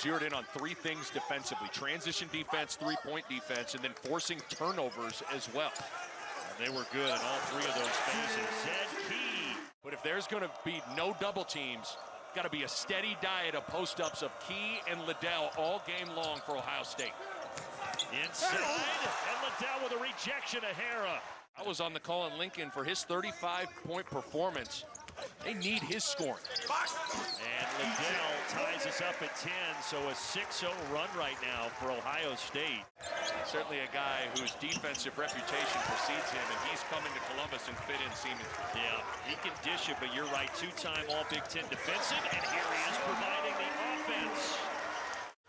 zeroed in on three things defensively: transition defense, three-point defense, and then forcing turnovers as well. And they were good in all three of those phases. Zed Key. But if there's going to be no double teams, got to be a steady diet of post-ups of Key and Liddell all game long for Ohio State. Inside, and Liddell with a rejection of Hara. I was on the call in Lincoln for his 35-point performance. They need his scoring. And Liddell ties us up at 10, so a 6-0 run right now for Ohio State. Certainly a guy whose defensive reputation precedes him, and he's coming to Columbus and fit in seamlessly. Yeah, he can dish it, but you're right, two-time All-Big Ten defensive, and here he is providing the offense.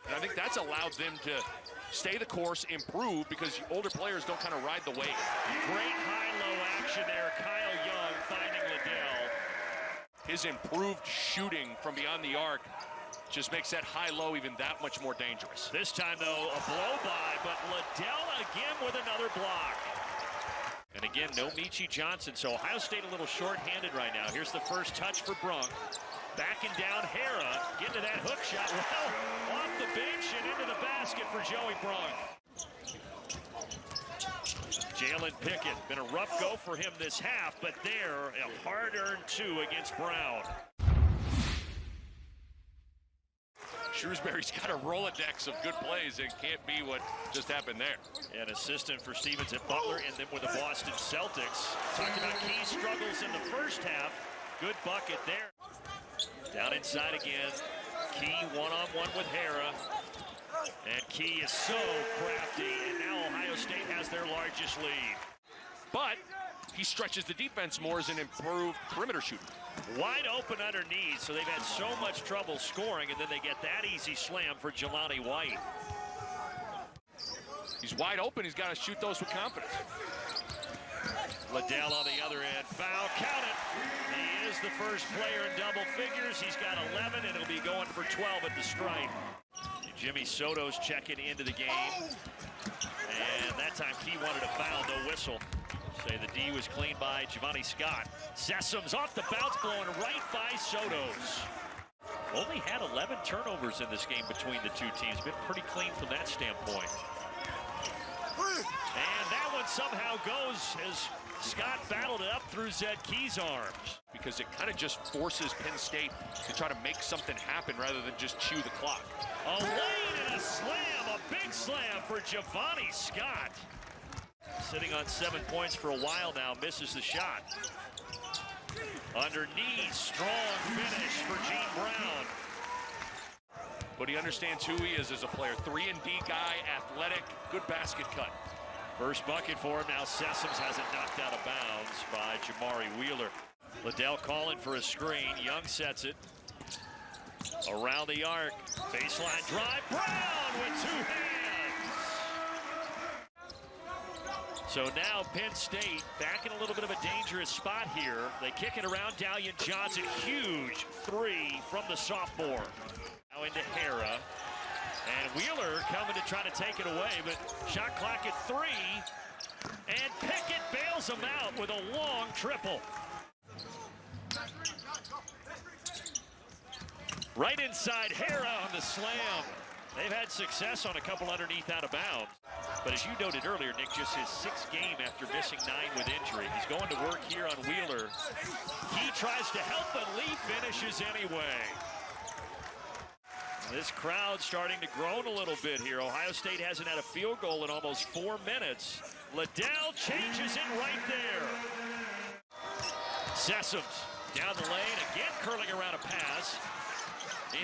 And I think that's allowed them to stay the course, improve, because older players don't kind of ride the wave. Great high-low action there. Kyle Young finding Liddell. His improved shooting from beyond the arc just makes that high-low even that much more dangerous. This time, though, a blow-by, but Liddell again with another block. And again, no Michi Johnson, so Ohio State a little short-handed right now. Here's the first touch for Brunk. Backing down Hara, getting to that hook shot. Well, off the bench and into the basket for Joey Brunk. Jalen Pickett, been a rough go for him this half, but there, a hard-earned 2 against Brown. Shrewsbury's got a Rolodex of good plays. It can't be what just happened there. An assistant for Stevens at Butler, and then with the Boston Celtics. Talked about Key struggles in the first half. Good bucket there. Down inside again. Key one-on-one with Hara. And Key is so crafty, and now Ohio State has their largest lead. But he stretches the defense more as an improved perimeter shooter. Wide open underneath, so they've had so much trouble scoring, and then they get that easy slam for Jelani White. He's wide open. He's got to shoot those with confidence. Liddell on the other end. Foul, count it. He is the first player in double figures. He's got 11, and he'll be going for 12 at the stripe. Jimmy Soto's checking into the game. And that time Key wanted a foul, no whistle. Say the D was cleaned by Giovanni Scott. Sessum's off the bounce, blowing right by Soto's. Only had 11 turnovers in this game between the two teams. Been pretty clean from that standpoint. And that one somehow goes as Scott battled it up through Zed Key's arms. Because it kind of just forces Penn State to try to make something happen rather than just chew the clock. A lane and a slam, a big slam for Giovanni Scott. Sitting on 7 points for a while now, misses the shot. Underneath, strong finish for Gene Brown. But he understands who he is as a player. 3-and-D guy, athletic, good basket cut. First bucket for him. Now Sessoms has it knocked out of bounds by Jamari Wheeler. Liddell calling for a screen. Young sets it. Around the arc. Baseline drive. Brown with 2 hands. So now Penn State back in a little bit of a dangerous spot here. They kick it around. Dallion Johnson. Huge 3 from the sophomore. Now into Hara. And Wheeler coming to try to take it away, but shot clock at 3. And Pickett bails him out with a long triple. Right inside Hara on the slam. They've had success on a couple underneath out of bounds. But as you noted earlier, Nick, just his 6th game after missing 9 with injury. He's going to work here on Wheeler. He tries to help, but Lee finishes anyway. This crowd starting to groan a little bit here. Ohio State hasn't had a field goal in almost 4 minutes. Liddell changes it right there. Sessoms down the lane, again curling around a pass.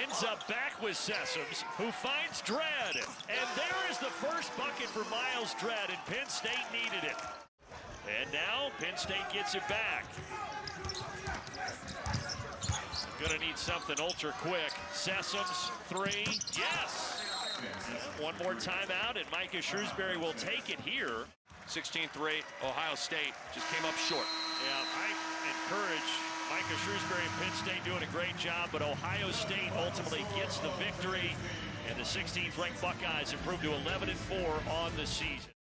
Ends up back with Sessoms, who finds Dredd. And there is the first bucket for Miles Dredd, and Penn State needed it. And now Penn State gets it back. Gonna need something ultra quick. Sessoms, 3, yes! One more timeout, and Micah Shrewsbury will take it here. 16-3, Ohio State just came up short. Yeah, I encourage Micah Shrewsbury and Penn State doing a great job, but Ohio State ultimately gets the victory, and the 16th ranked Buckeyes improve to 11-4 on the season.